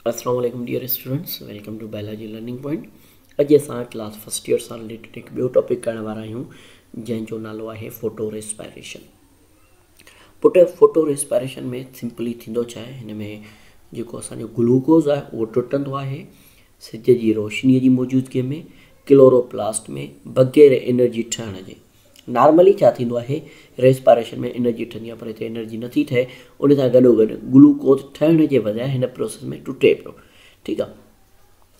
अस्सलाम वालेकुम dear students, welcome to biology learning point. अॼु असां क्लास फर्स्ट ईयर सां रिलेटेड हिकु ॿियो टॉपिक करण वारा आहियूं जंहिंजो नालो आहे फोटो रेस्पायरेशन। पुटु फोटो रेस्पायरेशन में सिंपली थींदो छा आहे, हिन में जेको असांजो ग्लूकोज़ आहे उहो टुटंदो आहे सिज जी रोशनीअ जी मौजूदगीअ में, क्लोरोप्लास्ट में बग़ैर एनर्जी ठहण जे। नॉर्मली छा थींदो आहे, रेस्पायरेशन में एनर्जी ठहंदी आहे, पर हिते एनर्जी नथी ठहे, उन सां गॾोगॾु ग्लूकोज ठहण जे बजाए हिन प्रोसेस में टुटे पियो। ठीकु आहे,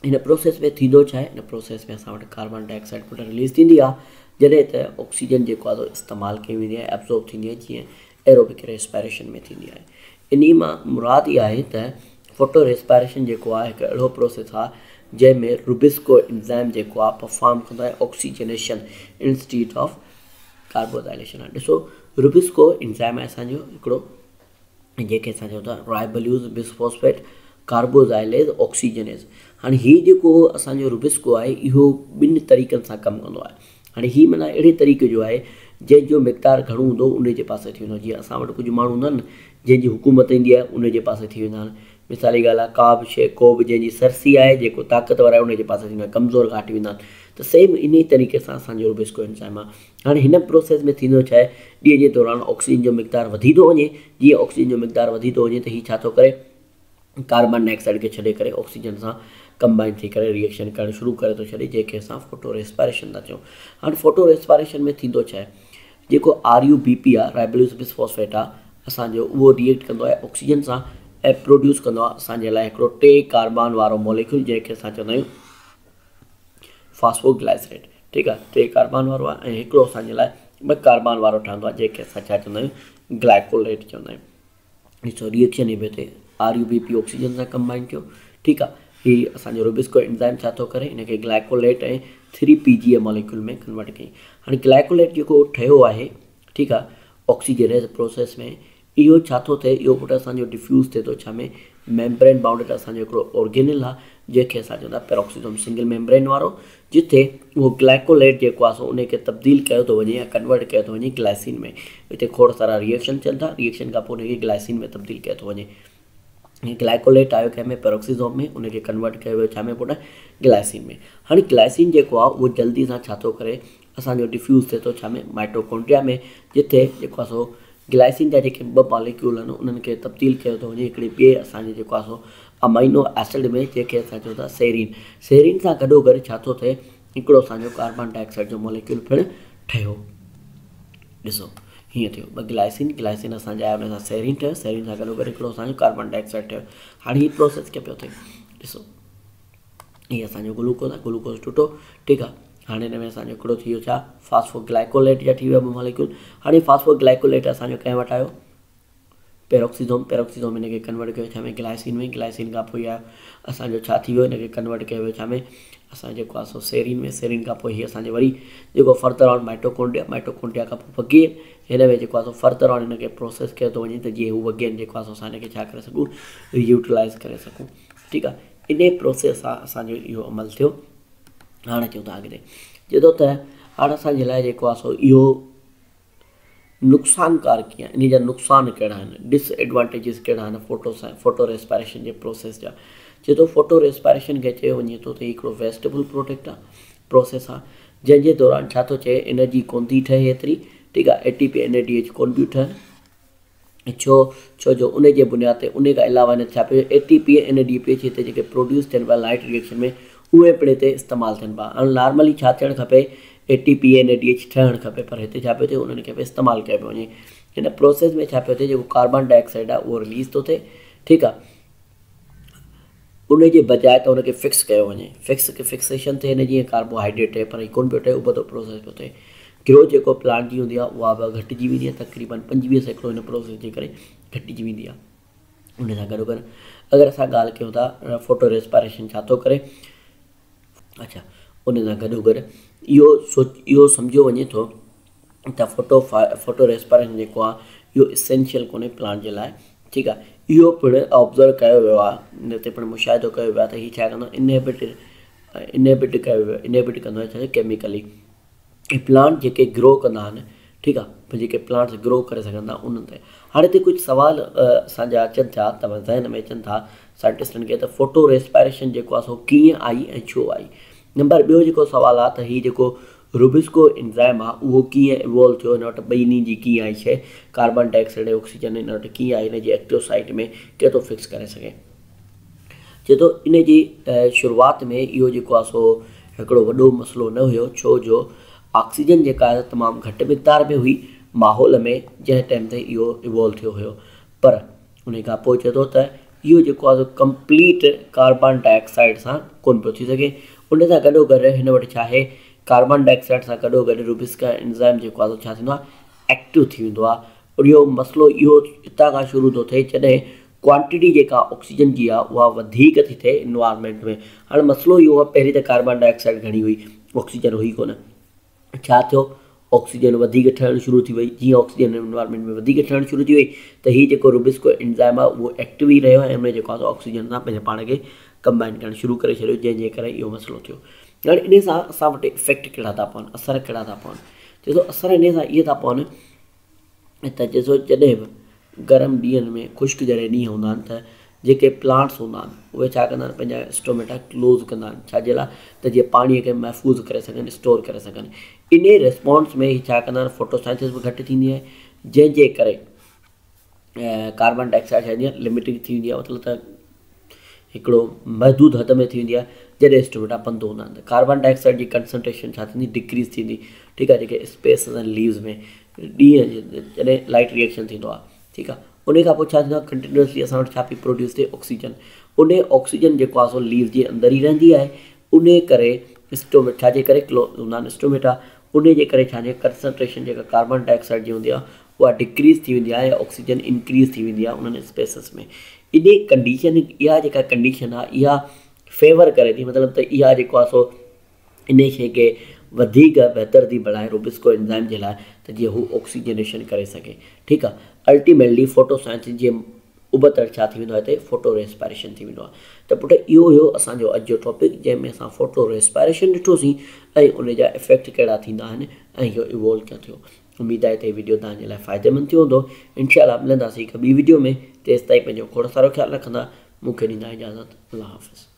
हिन प्रोसेस में थींदो छा आहे, हिन प्रोसेस में असां वटि कार्बन डाइऑक्साइड पुट रिलीज़ थींदी आहे, जॾहिं त ऑक्सीजन जेको आहे इस्तेमालु कई वेंदी आहे, एब्ज़ॉर्ब थींदी आहे, जीअं एरोबिक रेस्पायरेशन में थींदी आहे। इन मां मुराद इहा आहे त फोटो रेस्पायरेशन जेको आहे हिकु अहिड़ो प्रोसेस आहे जंहिंमें रुबिस्को एंजाइम जेको आहे परफॉर्म कंदो आहे ऑक्सीजनेशन इंस्टीड ऑफ कार्बोजाइलेशन आहे। ॾिसो, रुबिस्को एंजाइम आहे असांजो हिकिड़ो, जंहिंखे असां चऊं था राइबोल्यूज़ बिसफॉस्फेट कार्बोजाइलेज ऑक्सीजनेज। हाणे हीउ जेको असांजो रुबिस्को आहे इहो ॿिनि तरीक़नि सां कमु कंदो आहे। हाणे हीउ माना अहिड़े तरीक़े जो आहे जंहिंजो मिक़दारु घणो हूंदो उन जे पासे थी वेंदो। जीअं असां वटि कुझु माण्हू हूंदा आहिनि जंहिंजी हुकूमत ईंदी आहे उन जे पासे थी वेंदा आहिनि। मिसाल जी ॻाल्हि आहे, का बि शइ को बि जंहिंजी सरसी आहे, जेको ताक़तवर आहे, उन जे पासे थींदो आहे, कमज़ोर घाटी वेंदा आहिनि। त सेम इन ई तरीक़े सां असांजो रुबिस्को एंजाइम आहे। हाणे हिन प्रोसेस में थींदो छा आहे, ॾींहं जे दौरान ऑक्सीजन जो मिक़दारु वधी थो वञे। जीअं ऑक्सीजन जो मिक़दारु वधी थो वञे त हीउ छा थो करे, कार्बन डाइऑक्साइड खे छॾे करे ऑक्सीजन सां कंबाइन थी करे रिएक्शन करणु शुरू करे थो छॾे, जंहिंखे असां फोटो रेस्पायरेशन था चऊं। हाणे फोटो रेस्पायरेशन में थींदो छा आहे, जेको RUBP आहे, राइबोल्यूज़ बिसफॉस्फेट आहे असांजो, उहो रिएक्ट कंदो आहे ऑक्सीजन सां ऐं प्रोड्यूस कंदो आहे असांजे लाइ हिकिड़ो 3 कार्बन वारो मॉलिक्यूल, जंहिंखे असां चवंदा आहियूं फास्फोग्लाइसरेट। ठीकु आहे, 3 कार्बन वारो आहे ऐं हिकिड़ो असांजे लाइ 2 कार्बन वारो ठहंदो आहे, जंहिंखे असां छा चवंदा आहियूं, ग्लाइकोलेट चवंदा आहियूं। ॾिसो, रिएक्शन ई पियो थिए, RUBP ऑक्सीजन सां कंबाइन थियो। ठीकु आहे, हीउ असांजो रुबिस्को एंजाइम छा थो करे, हिनखे ग्लाइकोलेट ऐं 3PGA मॉलिक्यूल में कन्वर्ट कई। हाणे ग्लाइकोलेट जेको ठहियो आहे, ठीकु आहे, ऑक्सीजनेज प्रोसेस में, इहो छा थो थिए, इहो पुटु असांजो डिफ्यूज़ थिए थो छा में, मेम्ब्रेन बाउंडेड असांजो हिकिड़ो ऑर्गेनल आहे, जंहिंखे असां चवंदा पेरोक्सिसोम सिंगल मेम्ब्रेन वारो, जिथे उहो ग्लाइकोलेट जेको आहे सो उनखे तब्दील कयो थो वञे या कन्वर्ट कयो थो वञे ग्लाइसिन में। हिते खोड़ सारा रिएक्शन थियनि था, रिएक्शन खां पोइ उनखे ग्लाइसिन में तब्दील कयो थो वञे। ग्लाइकोलेट आयो कंहिंमें, पेरोक्सिसोम में, उनखे कन्वर्ट कयो वियो छा में पुटु, ग्लाइसिन में। हाणे ग्लाइसिन जेको आहे उहो जल्दी सां छा थो करे, असांजो डिफ्यूज़ थिए थो छा में, माइटोकॉन्ड्रिया में, जिथे जेको आहे सो ग्लाइसिन जा जेके 2 मॉलिक्यूल आहिनि उन्हनि खे तब्दील कयो थो वञे हिकिड़े ॿिए असांजे जेको आहे सो अमाइनो एसिड में, जंहिंखे असां चऊं था सेरीन। सेरीन सां गॾोगॾु छा थो थिए, हिकिड़ो असांजो कार्बन डाइऑक्साइड जो मॉलिक्यूल पिणु ठहियो। हीअ थियो, 2 ग्लाइसिन असांजा आया, उन सां सेरीन ठहियो, सेरीन सां गॾोगॾु हिकिड़ो असांजो कार्बन डाइऑक्साइड ठहियो। हाणे हीअ प्रोसेस कीअं पियो थिए, ॾिसो, हीअ असांजो ग्लूकोज़ आहे, ग्लूकोज़ टुटो। ठीकु आहे, हाणे हिन में असांजो हिकिड़ो थी वियो छा, फास्फोग्लाइकोलेट जा थी विया 2 मॉलिक्यूल। हाणे फास्फोग्लाइकोलेट असांजो कंहिं वटि आयो, पेरोक्सिसोम हिनखे कन्वर्ट कयो छा में, ग्लाइसिन में। ग्लाइसिन खां पोइ असांजो छा थी वियो, हिनखे कन्वर्ट कयो वियो छा में, असां जेको आहे सो सेरीन में। सेरीन खां पोइ हीअ असांजे वरी जेको फर्दर ऑन माइटोकॉन्ड्रिया खां पोइ वगेन हिन में जेको आहे सो फर्दर ऑन हिनखे प्रोसेस कयो थो वञे त जीअं हू वगेन जेको आहे सो असां हिनखे छा करे सघूं, यूटिलाइज़ करे सघूं। ठीकु आहे, इन प्रोसेस सां असांजो इहो अमल थियो। हाणे अचूं था अॻिते, जेतो त हाणे असांजे लाइ जेको आहे सो इहो नुक़सानकार कीअं आहे, इन जा नुक़सान कहिड़ा आहिनि, डिसएडवांटेजिस कहिड़ा आहिनि फोटो रेस्पायरेशन जे प्रोसेस जा। जेतो फोटो रेस्पायरेशन खे चयो वञे थो त हिकिड़ो वेस्टेबल प्रोसेस आहे, जंहिंजे दौरान छा थो चए, एनर्जी कोन थी ठहे एतिरी। ठीकु आहे, ATP NADH कोन थियूं ठहनि, छो जो उन जे बुनियाद ते, उन खां अलावा हिन छा पियो, ATP NADH हिते जेके प्रोड्यूस थियनि पिया लाइट रिएक्शन में, उहे पिणु हिते इस्तेमालु थियनि पिया। हाणे नॉर्मली छा थियणु खपे, ATP NADH ठहणु खपे, पर हिते छा पियो थिए, उन्हनि खे बि इस्तेमालु कयो पियो वञे। हिन प्रोसेस में छा पियो थिए, जेको कार्बन डाइऑक्साइड आहे उहो रिलीज़ थो थिए। ठीकु आहे, उन जे बजाए त उनखे फिक्स कयो वञे, फिक्सेशन थिए हिन जीअं कार्बोहाइड्रेट आहे, पर हीउ कोन पियो ठहे, उबतो प्रोसेस पियो थिए। ग्रोथ जेको प्लांट जी हूंदी आहे उहा बि घटिजी वेंदी आहे, तक़रीबन 25% हिन प्रोसेस जे करे घटिजी वेंदी आहे। उन सां गॾोगॾु अगरि असां ॻाल्हि कयूं था फोटो रेस्पायरेशन छा थो करे, अच्छा, उन सां गॾोगॾु इहो सम्झो वञे थो त फोटो रेस्पायरेशन जेको आहे इहो इसेंशियल कोन्हे प्लांट जे लाइ। ठीकु आहे, इहो पिणु ऑब्ज़र्व कयो वियो आहे, हिन ते पिणु मुशाहिदो कयो वियो आहे त हीउ छा कंदो, इनहिबिट कंदो आहे छा केमिकली। प्लांट जेके ग्रो कंदा आहिनि, ठीक है, पर जेके प्लांट्स ग्रो करे सघंदा उन्हनि ते। हाणे हिते कुझु सवाल असांजा अचनि था, तव्हां ज़हन में अचनि था साइंटिस्टनि खे, त फोटो रेस्पायरेशन जेको आहे सो कीअं आई ऐं छो आई। नंबर ॿियो जेको सुवालु आहे त हीउ जेको रुबिस्को एंजाइम आहे उहो कीअं इवॉल्व थियो, हिन वटि ॿिन्ही जी कीअं आई शइ, कार्बन डाइऑक्साइड ऐं ऑक्सीजन हिन वटि कीअं आई, हिन जी एक्टिव साइट में केरु थो फिक्स करे सघे। चए थो इन जी शुरूआति में इहो जेको आहे सो हिकिड़ो वॾो मसइलो न हुयो, छो जो ऑक्सीजन जेका आहे तमामु घटि मिक़दार में हुई माहौल में जंहिं टाइम ते इहो इवॉल्व थियो हुयो। पर उन खां पोइ चए थो त इहो जेको आहे कंप्लीट कार्बन डाइऑक्साइड सां कोन पियो थी सघे। उन सां गॾोगॾु हिन वटि छा आहे, कार्बन डाइऑक्साइड सां गॾोगॾु रुबिस्का एंजाइम जेको आहे छा थींदो आहे, एक्टिव थी वेंदो आहे। और इहो मसइलो इहो हितां खां शुरू थो थिए जॾहिं क्वांटिटी जेका ऑक्सीजन जी आहे उहा वधीक थी थिए इन्वायरमेंट में। हाणे मसइलो इहो आहे, पहिरीं त कार्बन डाइऑक्साइड घणी हुई, ऑक्सीजन हुई कोन। छा थियो, ऑक्सीजन वधीक ठहणु शुरू थी वई। जीअं ऑक्सीजन इन्वायरमेंट में वधीक ठहणु शुरू थी वई त हीउ जेको रुबिस्को एंजाइम आहे उहो एक्टिव ई रहियो ऐं हुन जेको आहे ऑक्सीजन सां पंहिंजे पाण खे कंबाइन करणु शुरू करे छॾियो, जंहिंजे करे इहो मसइलो थियो। हाणे इन सां असां वटि इफेक्ट कहिड़ा था पवनि, असर कहिड़ा था पवनि। चए थो असर इन सां इहे था पवनि त चए थो जॾहिं बि गरम ॾींहंनि में ख़ुश्क जॾहिं ॾींहं हूंदा आहिनि त जेके प्लांट्स हूंदा आहिनि उहे छा कंदा आहिनि, पंहिंजा स्टोमेटा क्लोज़ कंदा आहिनि। छाजे लाइ, त जीअं पाणीअ खे महफ़ूज़ करे सघनि, स्टोर करे सघनि। इन रिस्पॉन्स में छा कंदा आहिनि, फोटोसिंथेसिस बि घटि थींदी आहे, जंहिंजे करे कार्बन डाइऑक्साइड छा थींदी आहे, लिमिटेड थी वेंदी आहे। मतिलबु त हिकिड़ो महदूद हद में थी वेंदी आहे। जॾहिं स्टोमेटा बंदि हूंदा आहिनि त कार्बन डाइऑक्साइड जी कंसंट्रेशन छा थींदी, डिक्रीज़ थींदी। ठीकु आहे, जेके स्पेस ऐं लीव्स में ॾींहं जॾहिं लाइट रिएक्शन थींदो आहे, ठीकु आहे, उन खां पोइ छा थींदो आहे, कंटिन्यूअसली असां वटि छा पई प्रोड्यूस थिए, ऑक्सीजन। उन ऑक्सीजन जेको आहे सो लीव जे अंदरि ई रहंदी आहे। उन करे स्टोमेटा छाजे करे क्लोज़ हूंदा आहिनि स्टोमेटा, उन जे करे छाजे कंसंट्रेशन जेका कार्बन डाइऑक्साइड जी हूंदी आहे उहा डिक्रीज़ थी वेंदी आहे, ऑक्सीजन इंक्रीज़ थी वेंदी आहे उन्हनि स्पेसिस में। इन कंडीशन, इहा जेका कंडीशन आहे इहा फेवर करे थी, मतिलबु त इहा जेको आहे सो इन शइ खे वधीक बहितर थी बणाए रुबिस्को एंजाइम जे लाइ, त जीअं हू ऑक्सीजनेशन करे सघे। ठीकु आहे, अल्टीमेटली फोटोसाइंथिसिस जे उबतड़ छा थी वेंदो आहे, हिते फोटो रेस्पायरेशन थी वेंदो आहे। त पुटु इहो हुयो असांजो अॼु जो टॉपिक, जंहिंमें असां फोटो रेस्पायरेशन ॾिठोसीं ऐं उन जा इफेक्ट कहिड़ा थींदा आहिनि ऐं इहो इवॉल्व कीअं थियो। उमेदु आहे त वीडियो तव्हांजे लाइ फ़ाइदेमंद थियो हूंदो। इंशाअल्लाह मिलंदासीं हिकु ॿी वीडियो में। तेसिताईं पंहिंजो खोड़ सारो ख़्यालु रखंदा। मूंखे ॾींदा इजाज़त। अल्लाह हाफ़िज़।